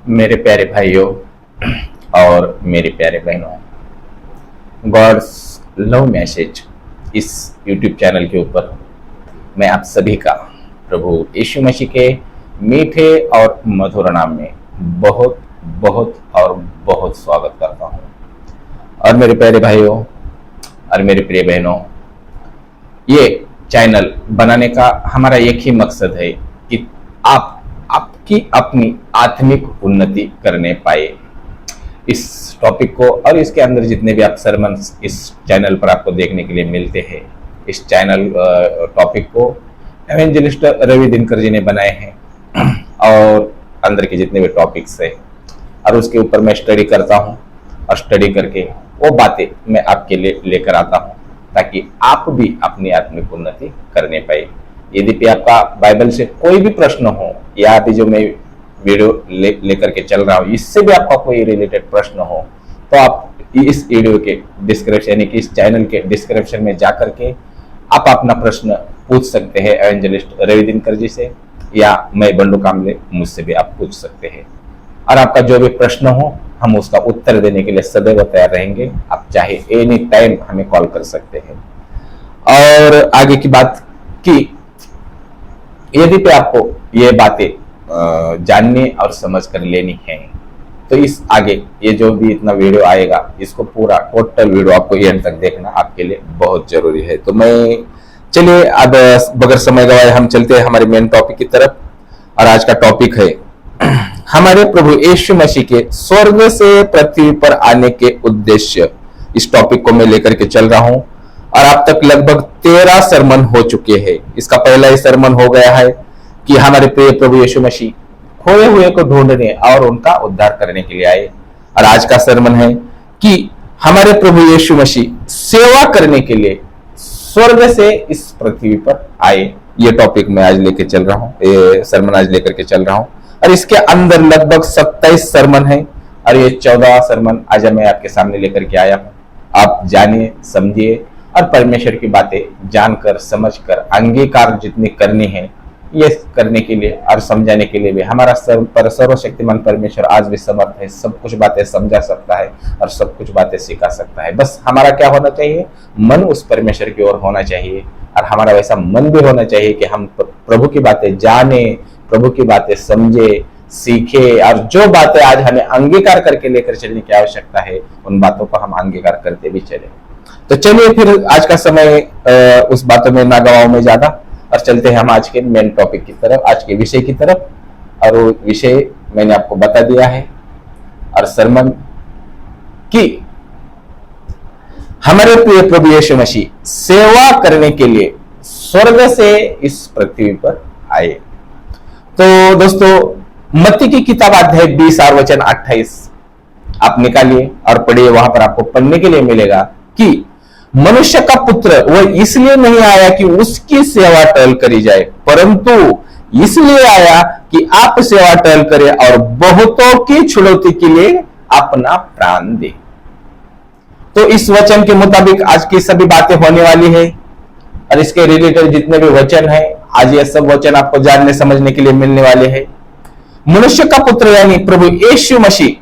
मेरे प्यारे भाइयों और मेरे प्यारे बहनों, गॉड्स लव मैसेज इस YouTube चैनल के ऊपर मैं आप सभी का प्रभु यीशु मसीह के मीठे और मधुर नाम में बहुत बहुत और बहुत स्वागत करता हूँ। और मेरे प्यारे भाइयों और मेरे प्रिय बहनों, ये चैनल बनाने का हमारा एक ही मकसद है कि आपकी अपनी आत्मिक उन्नति करने पाए। इस टॉपिक को और इसके अंदर जितने भी आप सरमन इस चैनल पर आपको देखने के लिए मिलते हैं, इस चैनल टॉपिक को एवेंजलिस्ट रवि दिनकर जी ने बनाए हैं और अंदर के जितने भी टॉपिक्स है और उसके ऊपर मैं स्टडी करता हूँ और स्टडी करके वो बातें मैं आपके लिए लेकर आता हूँ ताकि आप भी अपनी आत्मिक उन्नति करने पाए। यदि भी आपका बाइबल से कोई भी प्रश्न हो या अभी जो मैं वीडियो लेकर के चल रहा हूँ इससे भी आपका कोई रिलेटेड प्रश्न हो तो आप इस वीडियो के डिस्क्रिप्शन यानी कि इस चैनल के डिस्क्रिप्शन में जाकर के आप अपना प्रश्न पूछ सकते हैं एवेंजलिस्ट रवि दिनकर जी से, या मैं बंडू कामले मुझसे भी आप पूछ सकते हैं। और आपका जो भी प्रश्न हो हम उसका उत्तर देने के लिए सदैव तैयार रहेंगे। आप चाहे एनी टाइम हमें कॉल कर सकते हैं। और आगे की बात की, यदि पे आपको ये बातें जाननी और समझ कर लेनी है तो इस आगे ये जो भी इतना वीडियो आएगा इसको पूरा टोटल वीडियो आपको एंड तक देखना आपके लिए बहुत जरूरी है। तो मैं चलिए अब बगैर समय गवाए हम चलते हैं हमारे मेन टॉपिक की तरफ। और आज का टॉपिक है हमारे प्रभु यीशु मसीह के स्वर्ग से पृथ्वी पर आने के उद्देश्य। इस टॉपिक को मैं लेकर के चल रहा हूं और अब तक लगभग 13 सरमन हो चुके हैं। इसका पहला ही सरमन हो गया है कि हमारे प्रिय प्रभु यीशु मसीह खोए हुए को ढूंढने और उनका उद्धार करने के लिए आए। और आज का सरमन है कि हमारे प्रभु यीशु मसीह सेवा करने के लिए स्वर्ग से इस पृथ्वी पर आए। ये टॉपिक मैं आज लेकर चल रहा हूँ, ये सरमन आज लेकर के चल रहा हूँ। और इसके अंदर लगभग 27 सरमन है और ये 14 सरमन आज मैं आपके सामने लेकर के आया हूँ। आप जानिए, समझिए और परमेश्वर की बातें जानकर समझकर अंगीकार जितनी करनी है ये करने के लिए और समझाने के लिए भी हमारा सर्वशक्तिमान परमेश्वर आज भी समर्थ है। सब कुछ बातें समझा सकता है और सब कुछ बातें सिखा सकता है। बस हमारा क्या होना चाहिए, मन उस परमेश्वर की ओर होना चाहिए और हमारा वैसा मन भी होना चाहिए कि हम प्रभु की बातें जाने, प्रभु की बातें समझे, सीखे और जो बातें आज हमें अंगीकार करके लेकर चलने की आवश्यकता है उन बातों को हम अंगीकार करते भी चले। तो चलिए फिर आज का समय उस बातों में ना गवाओ में ज्यादा और चलते हैं हम आज के मेन टॉपिक की तरफ, आज के विषय की तरफ। और वो विषय मैंने आपको बता दिया है और सरमन की हमारे प्रिय प्रभु यीशु मसीह सेवा करने के लिए स्वर्ग से इस पृथ्वी पर आए। तो दोस्तों मत्ती की किताब अध्याय 20 और वचन 28 आप निकालिए और पढ़िए। वहां पर आपको पढ़ने के लिए मिलेगा कि मनुष्य का पुत्र वह इसलिए नहीं आया कि उसकी सेवा टहल करी जाए, परंतु इसलिए आया कि आप सेवा टहल करें और बहुतों की छुड़ौती के लिए अपना प्राण दे। तो इस वचन के मुताबिक आज की सभी बातें होने वाली है और इसके रिलेटेड जितने भी वचन है आज ये सब वचन आपको जानने समझने के लिए मिलने वाले हैं। मनुष्य का पुत्र यानी प्रभु यीशु मसीह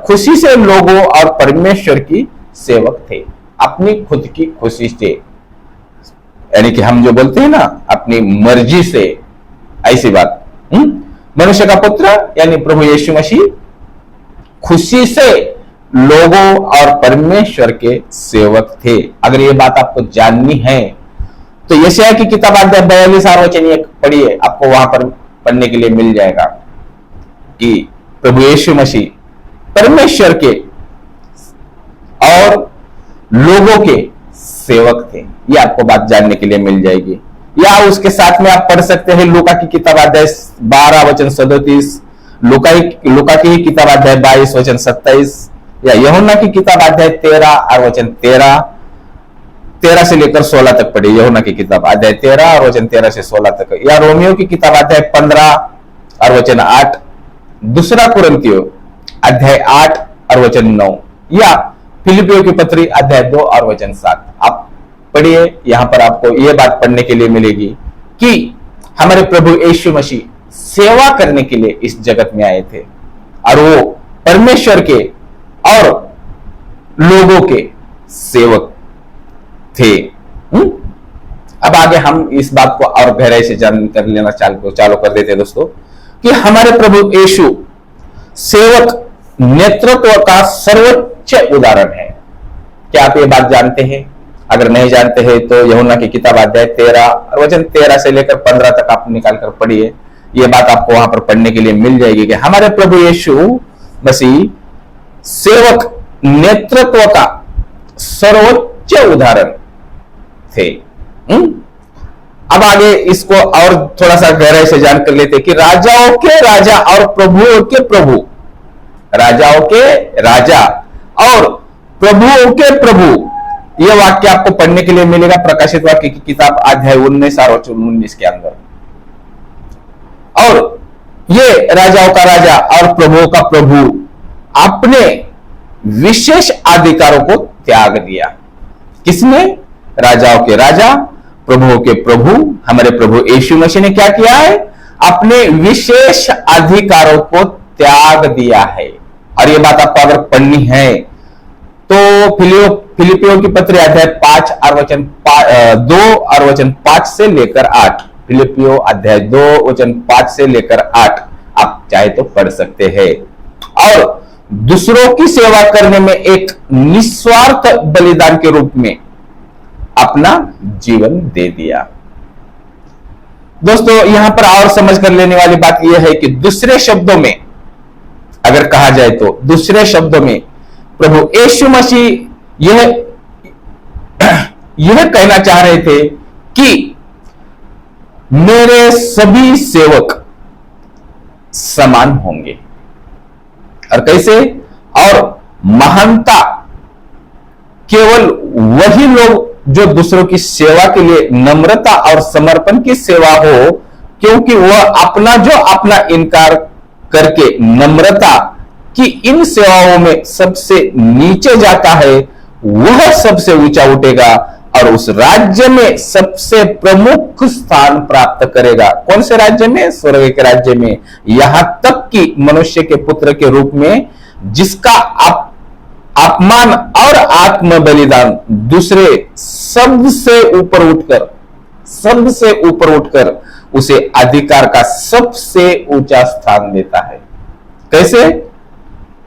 खुशी से लोगों और परमेश्वर की सेवक थे, अपनी खुद की खुशी से, यानी कि हम जो बोलते हैं ना अपनी मर्जी से, ऐसी बात। मनुष्य का पुत्र यानी प्रभु यीशु मसीह खुशी से लोगों और परमेश्वर के सेवक थे। अगर ये बात आपको जाननी है तो यशायाह की किताब अध्याय 42 और वचन पढ़िए, आपको वहां पर पढ़ने के लिए मिल जाएगा कि प्रभु यीशु मसीह परमेश्वर के और लोगों के सेवक थे। ये आपको बात जानने के लिए मिल जाएगी। या उसके साथ में आप पढ़ सकते हैं लूका की किताब अध्याय 12 वचन 37, लूका की किताब अध्याय 22 वचन 27, या यूहन्ना की किताब अध्याय 13 और वचन 13 से लेकर 16 तक पढ़िए। यूहन्ना की किताब अध्याय 13 और वचन 13 से 16 तक। या रोमियो की किताब अध्याय 15 और वचन 8, दूसरा कुरिन्थियों अध्याय 8 और वचन 9, या फिलिपियों की पत्री अध्याय 2 और वचन 7 आप पढ़िए। यहां पर आपको यह बात पढ़ने के लिए मिलेगी कि हमारे प्रभु यीशु मसीह सेवा करने के लिए इस जगत में आए थे और वो परमेश्वर के और लोगों के सेवक थे। अब आगे हम इस बात को और गहराई से जान कर लेना चालू कर देते हैं दोस्तों कि हमारे प्रभु यीशु सेवक नेतृत्व का सर्वोच्च उदाहरण है। क्या आप ये बात जानते हैं? अगर नहीं जानते हैं तो यूहन्ना की किताब अध्याय 13 और वचन 13 से लेकर 15 तक आप निकाल कर पढ़िए। ये बात आपको वहां पर पढ़ने के लिए मिल जाएगी कि हमारे प्रभु यीशु मसीह सेवक नेतृत्व का सर्वोच्च उदाहरण थे। अब आगे इसको और थोड़ा सा गहराई से जान कर लेते कि राजाओं के राजा और प्रभुओं के प्रभु, राजाओं के राजा और प्रभुओं के प्रभु, यह वाक्य आपको पढ़ने के लिए मिलेगा प्रकाशित वाक्य की किताब अध्याय 19 और 19 के अंदर। और ये राजाओं का राजा और प्रभुओं का प्रभु अपने विशेष अधिकारों को त्याग दिया। किसने? राजाओं के राजा प्रभुओं के प्रभु हमारे प्रभु यीशु मसीह ने क्या किया है? अपने विशेष अधिकारों को त्याग दिया है। और ये बात आपको अगर पढ़नी है तो फिलिपियों की पत्री अध्याय 5 और वचन 2 और वचन 5 से लेकर 8, फिलिपियों अध्याय 2 वचन 5 से लेकर 8 आप चाहे तो पढ़ सकते हैं। और दूसरों की सेवा करने में एक निस्वार्थ बलिदान के रूप में अपना जीवन दे दिया। दोस्तों यहां पर और समझ कर लेने वाली बात यह है कि दूसरे शब्दों में अगर कहा जाए तो दूसरे शब्दों में प्रभु यीशु मसीह यह कहना चाह रहे थे कि मेरे सभी सेवक समान होंगे। और कैसे? और महानता केवल वही लोग जो दूसरों की सेवा के लिए नम्रता और समर्पण की सेवा हो, क्योंकि वह अपना इनकार करके नम्रता कि इन सेवाओं में सबसे नीचे जाता है, वह सबसे ऊंचा उठेगा और उस राज्य में सबसे प्रमुख स्थान प्राप्त करेगा। कौन से राज्य में? स्वर्ग के राज्य में। यहां तक कि मनुष्य के पुत्र के रूप में जिसका अपमान और आत्म बलिदान दूसरे सबसे ऊपर उठकर उसे अधिकार का सबसे ऊंचा स्थान देता है। कैसे?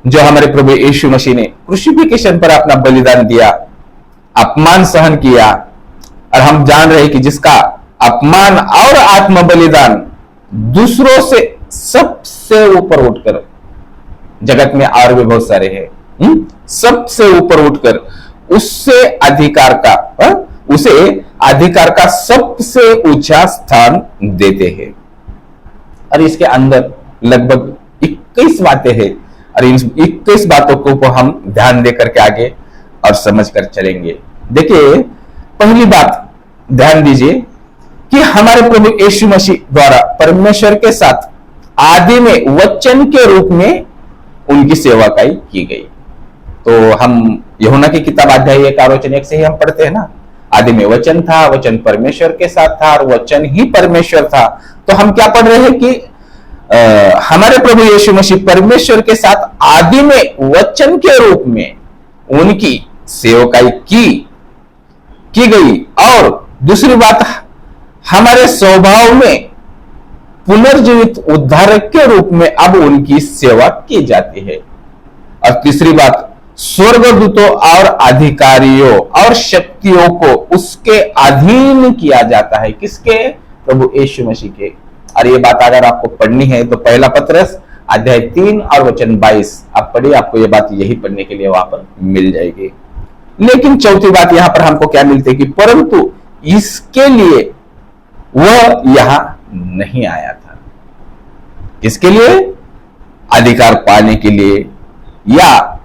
जो हमारे प्रभु यीशु मसीह ने क्रूसिफिकेशन पर अपना बलिदान दिया, अपमान सहन किया, और हम जान रहे हैं कि जिसका अपमान और आत्म बलिदान दूसरों से सबसे ऊपर उठकर, जगत में और भी बहुत सारे हैं, सबसे ऊपर उठकर उसे अधिकार का सबसे ऊंचा स्थान देते हैं। और इसके अंदर लगभग 21 बातें हैं और इन 21 बातों को हम ध्यान देकर के आगे और समझ कर चलेंगे। देखिए पहली बात ध्यान दीजिए कि हमारे प्रभु यीशु मसीह द्वारा परमेश्वर के साथ आदि में वचन के रूप में उनकी सेवा की गई। तो हम यूहन्ना की किताब अध्याय 1 और वचन 1 से ही हम पढ़ते हैं ना, आदि में वचन था, वचन परमेश्वर के साथ था और वचन ही परमेश्वर था। तो हम क्या पढ़ रहे हैं कि हमारे प्रभु यीशु मसीह परमेश्वर के साथ आदि में वचन के रूप में उनकी सेवकाई की गई। और दूसरी बात, हमारे स्वभाव में पुनर्जीवित उद्धारक के रूप में अब उनकी सेवा की जाती है। और तीसरी बात, स्वर्गदूतों और अधिकारियों और शक्तियों को उसके अधीन किया जाता है। किसके? प्रभु यीशु मसीह के। और ये बात अगर आपको पढ़नी है तो पहला पत्रस अध्याय 3 और वचन 22 आप पढ़िए, आपको ये बात यही पढ़ने के लिए वहां पर मिल जाएगी। लेकिन चौथी बात यहां पर हमको क्या मिलती है कि परंतु इसके लिए वह यहां नहीं आया था। किसके लिए? अधिकार पाने के लिए, या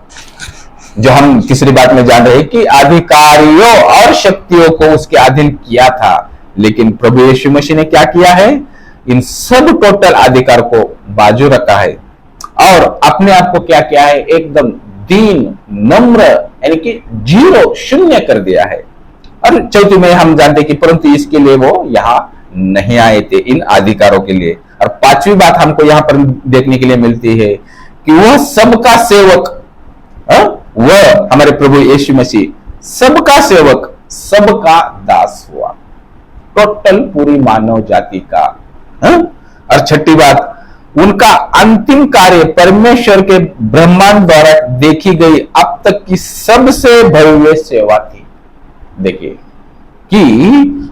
जो हम तीसरी बात में जान रहे हैं कि अधिकारियों और शक्तियों को उसके अधीन किया था। लेकिन प्रभु यीशु मसीह ने क्या किया है? इन सब टोटल अधिकार को बाजू रखा है और अपने आप को क्या किया है? एकदम दीन, नम्र, यानी कि 0 शून्य कर दिया है। और चौथी में हम जानते हैं कि परंतु इसके लिए वो यहां नहीं आए थे, इन अधिकारों के लिए। और पांचवी बात हमको यहां पर देखने के लिए मिलती है कि वह सबका सेवक, वह हमारे प्रभु यीशु मसीह सबका सेवक, सबका दास हुआ, टोटल पूरी मानव जाति का। और छठी बात, उनका अंतिम कार्य परमेश्वर के ब्रह्मांड द्वारा देखी गई अब तक की सबसे भव्य सेवा थी। देखिए कि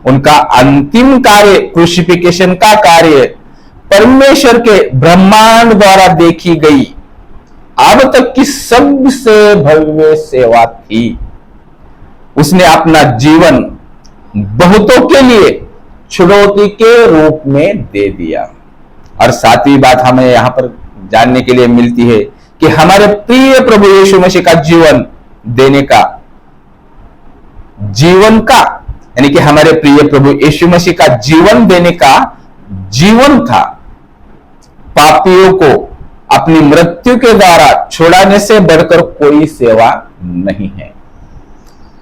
उनका अंतिम कार्य, क्रूसिफिकेशन का कार्य परमेश्वर के ब्रह्मांड द्वारा देखी गई अब तक की सबसे भव्य सेवा थी। उसने अपना जीवन बहुतों के लिए छुड़ौती के रूप में दे दिया। और सातवीं बात हमें यहां पर जानने के लिए मिलती है कि हमारे प्रिय प्रभु यीशु मसीह का जीवन देने का, जीवन का, यानी कि हमारे प्रिय प्रभु यीशु मसीह का जीवन देने का जीवन था। पापियों को अपनी मृत्यु के द्वारा छुड़ाने से बढ़कर कोई सेवा नहीं है।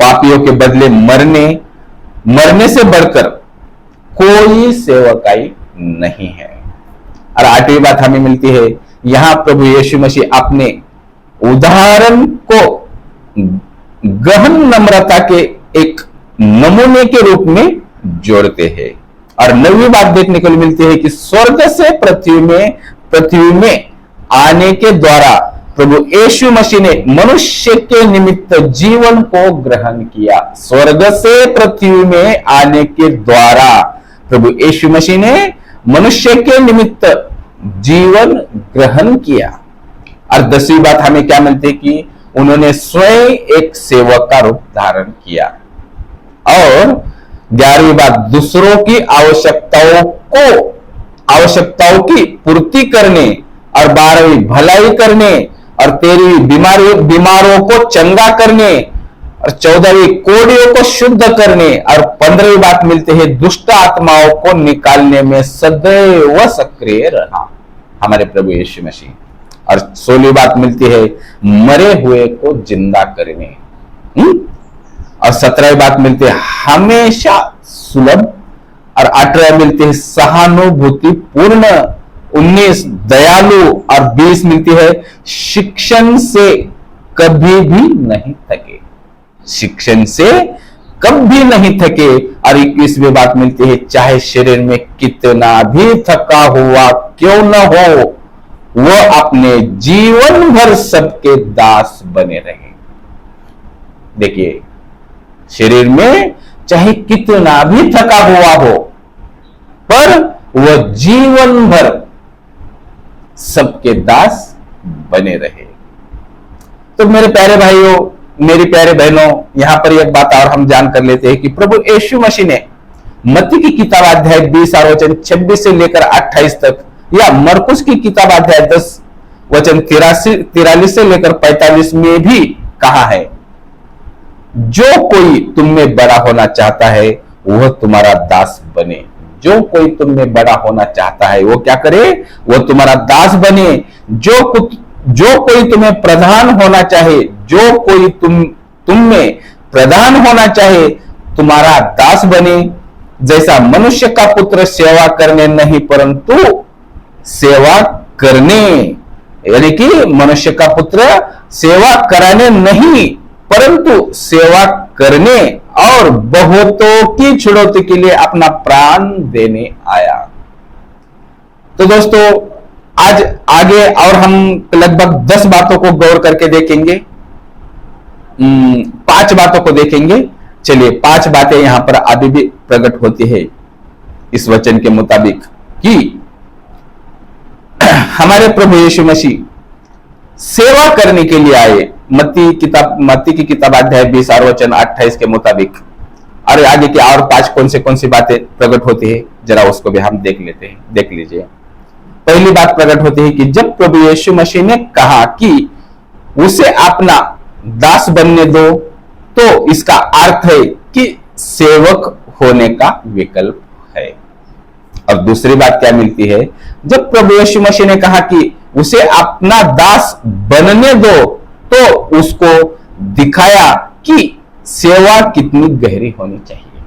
पापियों के बदले मरने से बढ़कर कोई सेवकाई नहीं है। और आठवीं बात हमें मिलती है, यहां प्रभु यीशु मसीह अपने उदाहरण को गहन नम्रता के एक नमूने के रूप में जोड़ते हैं। और नवीं बात देखने को मिलती है कि स्वर्ग से पृथ्वी में आने के द्वारा प्रभु यीशु मसीह ने मनुष्य के निमित्त जीवन को ग्रहण किया। स्वर्ग से पृथ्वी में आने के द्वारा प्रभु यीशु मसीह ने मनुष्य के निमित्त जीवन ग्रहण किया। और 10वीं बात हमें क्या मिलती है कि उन्होंने स्वयं एक सेवक का रूप धारण किया। और 11वीं बात, दूसरों की आवश्यकताओं की पूर्ति करने, और 12वीं भलाई करने, और 13वीं बीमारों को चंगा करने, और 14वीं कोढ़ियों को शुद्ध करने, और 15वीं बात मिलती है दुष्ट आत्माओं को निकालने में सदैव सक्रिय रहा हमारे प्रभु यीशु मसीह। और 16वीं बात मिलती है मरे हुए को जिंदा करने। और 17वीं बात मिलती है हमेशा सुलभ, और 18वीं मिलती है सहानुभूति पूर्ण, 19 दयालु, और 20 मिलती है शिक्षण से कभी भी नहीं थके, शिक्षण से कभी नहीं थके। और 21वीं बात मिलती है चाहे शरीर में कितना भी थका हुआ क्यों न हो, वह अपने जीवन भर सबके दास बने रहे। देखिए, शरीर में चाहे कितना भी थका हुआ हो, पर वह जीवन भर सबके दास बने रहे। तो मेरे प्यारे भाइयों, मेरी प्यारे बहनों, यहां पर एक बात और हम जान कर लेते हैं कि प्रभु यीशु मसीह ने मत्ती की किताब अध्याय 20 और वचन 26 से लेकर 28 तक, या मरकुस की किताब अध्याय 10 वचन 43 से लेकर 45 में भी कहा है, जो कोई तुम में बड़ा होना चाहता है वह तुम्हारा दास बने। जो कोई तुम में बड़ा होना चाहता है वो क्या करे, वो तुम्हारा दास बने। जो कोई तुम्हें प्रधान होना चाहे, जो कोई तुम में प्रधान होना चाहे, तुम्हारा दास बने। जैसा मनुष्य का पुत्र सेवा करने नहीं परंतु सेवा करने, यानी कि मनुष्य का पुत्र सेवा कराने नहीं परंतु सेवा करने और बहुतों की छुड़ौती के लिए अपना प्राण देने आया। तो दोस्तों, आज आगे और हम लगभग 10 बातों को गौर करके देखेंगे, 5 बातों को देखेंगे। चलिए, 5 बातें यहां पर अभी भी प्रकट होती है इस वचन के मुताबिक कि हमारे प्रभु यीशु मसीह सेवा करने के लिए आए। मत्ती की किताब अध्याय 20 और वचन 28 के मुताबिक। और आगे की और 5 कौन सी बातें प्रकट होती है, जरा उसको भी हम देख लेते हैं। देख लीजिए। पहली बात प्रकट होती है कि जब प्रभु यीशु मसीह ने कहा कि उसे अपना दास बनने दो, तो इसका अर्थ है कि सेवक होने का विकल्प है। और दूसरी बात क्या मिलती है, जब प्रभु यीशु मसीह ने कहा कि उसे अपना दास बनने दो, तो उसको दिखाया कि सेवा कितनी गहरी होनी चाहिए।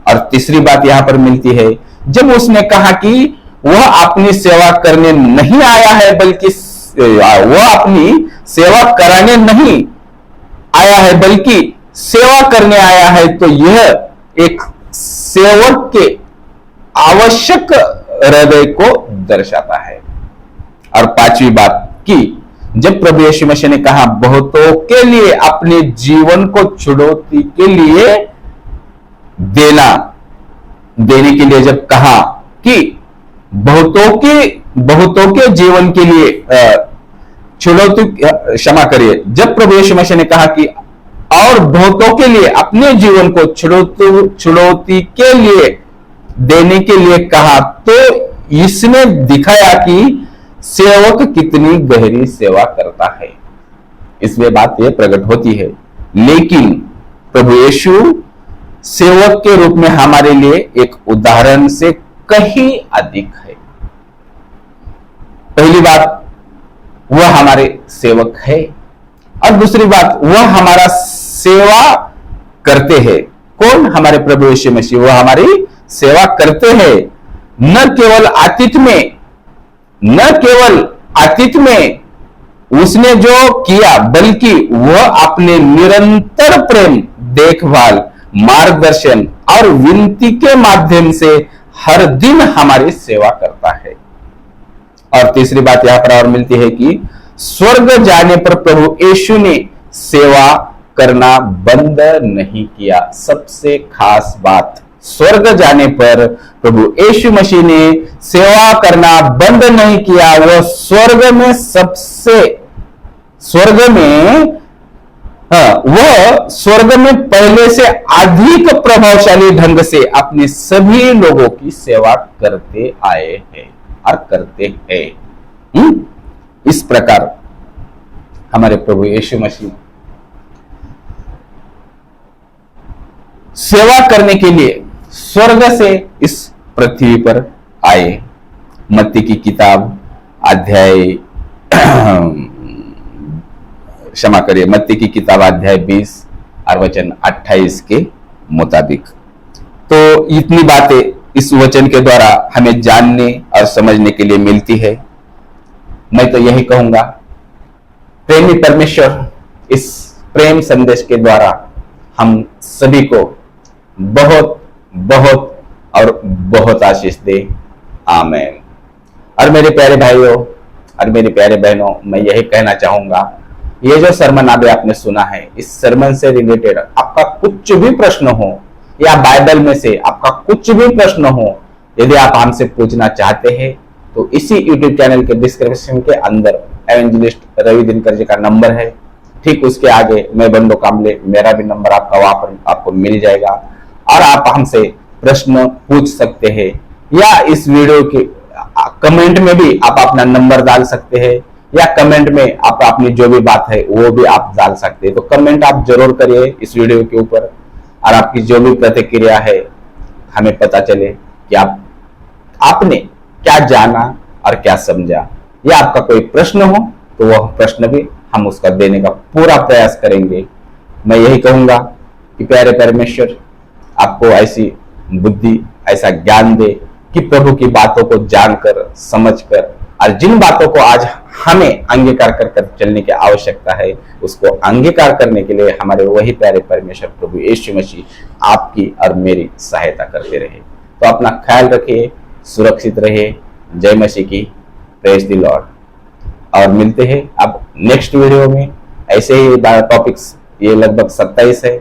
और तीसरी बात यहां पर मिलती है, जब उसने कहा कि वह अपनी सेवा करने नहीं आया है, बल्कि वह अपनी सेवा कराने नहीं आया है, बल्कि सेवा करने आया है। तो यह एक सेवक के आवश्यक हृदय को दर्शाता है। और पांचवी बात की, जब प्रभु यीशु मसीह ने कहा बहुतों के लिए अपने जीवन को चुनौती के लिए देने के लिए जब कहा कि बहुतों के जीवन के लिए चुनौती, क्षमा करिए, जब प्रभु यीशु मसीह ने कहा कि और बहुतों के लिए अपने जीवन को चुनौती के लिए देने के लिए कहा, तो इसने दिखाया कि सेवक कितनी गहरी सेवा करता है। इसमें बात यह प्रकट होती है। लेकिन प्रभु यीशु सेवक के रूप में हमारे लिए एक उदाहरण से कहीं अधिक है। पहली बात, वह हमारे सेवक है, और दूसरी बात, वह हमारा सेवा करते हैं। कौन? हमारे प्रभु यीशु मसीह। वह हमारी सेवा करते हैं, न केवल आतिथ्य में उसने जो किया, बल्कि वह अपने निरंतर प्रेम, देखभाल, मार्गदर्शन और विनती के माध्यम से हर दिन हमारी सेवा करता है। और तीसरी बात यहां पर और मिलती है कि स्वर्ग जाने पर प्रभु यीशु ने सेवा करना बंद नहीं किया। सबसे खास बात, स्वर्ग जाने पर प्रभु यीशु मसीह ने सेवा करना बंद नहीं किया। वह स्वर्ग में पहले से अधिक प्रभावशाली ढंग से अपने सभी लोगों की सेवा करते आए हैं और करते हैं। इस प्रकार हमारे प्रभु यीशु मसीह सेवा करने के लिए स्वर्ग से इस पृथ्वी पर आए। मत्ती की किताब मत्ती की किताब अध्याय 20 और वचन 28 के मुताबिक। तो इतनी बातें इस वचन के द्वारा हमें जानने और समझने के लिए मिलती है। मैं तो यही कहूंगा, प्रेमी परमेश्वर इस प्रेम संदेश के द्वारा हम सभी को बहुत बहुत और बहुत आशीष दे। आमीन। और मेरे प्यारे भाइयों और मेरी प्यारे बहनों, मैं यही कहना चाहूंगा, ये जो सरमन अभी आपने सुना है, इस सरमन से रिलेटेड आपका कुछ भी प्रश्न हो, या बाइबल में से आपका कुछ भी प्रश्न हो, यदि आप हमसे पूछना चाहते हैं, तो इसी यूट्यूब चैनल के डिस्क्रिप्शन के अंदर एवेंजलिस्ट रवि दिनकर जी का नंबर है। ठीक उसके आगे मैं बंडो कामले, मेरा भी नंबर आपका वहां पर आपको मिल जाएगा, और आप हमसे प्रश्न पूछ सकते हैं, या इस वीडियो के कमेंट में भी आप अपना नंबर डाल सकते हैं, या कमेंट में आप अपनी जो भी बात है वो भी आप डाल सकते हैं। तो कमेंट आप जरूर करिए इस वीडियो के ऊपर, और आपकी जो भी प्रतिक्रिया है हमें पता चले कि आपने क्या जाना और क्या समझा, या आपका कोई प्रश्न हो तो वह प्रश्न भी हम उसका देने का पूरा प्रयास करेंगे। मैं यही कहूंगा कि प्यारे परमेश्वर आपको ऐसी बुद्धि, ऐसा ज्ञान दे कि प्रभु की बातों को जानकर, समझकर, और जिन बातों को आज हमें अंगीकार कर चलने की आवश्यकता है, उसको अंगीकार करने के लिए हमारे वही प्यारे परमेश्वर प्रभु यीशु मसीह आपकी और मेरी सहायता करते रहे। तो अपना ख्याल रखिए, सुरक्षित रहिए। जय मसीह की। Praise the Lord. और मिलते हैं अब नेक्स्ट वीडियो में। ऐसे ही टॉपिक्स, ये लगभग 27 है,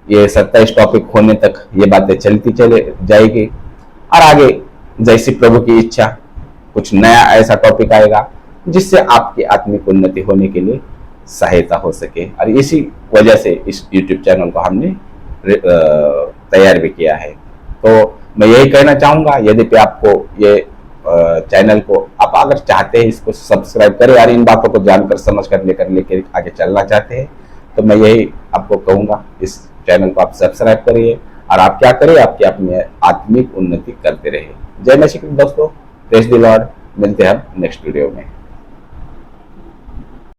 ये 27 टॉपिक होने तक ये बातें चलती चले जाएगी, और आगे जैसी प्रभु की इच्छा कुछ नया ऐसा टॉपिक आएगा जिससे आपकी आत्मिक उन्नति होने के लिए सहायता हो सके। और इसी वजह से इस YouTube चैनल को हमने तैयार भी किया है। तो मैं यही कहना चाहूंगा, यदि आपको ये चैनल को आप अगर चाहते हैं इसको सब्सक्राइब करें और इन बातों को जानकर समझ कर लेकर आगे चलना चाहते हैं, तो मैं यही आपको कहूंगा, इस चैनल को आप सब्सक्राइब करिए, और आप क्या करिए, आपकी अपनी आत्मिक उन्नति करते रहिए। जय मसीह दोस्तों। Praise the Lord. मिलते हैं नेक्स्ट वीडियो में।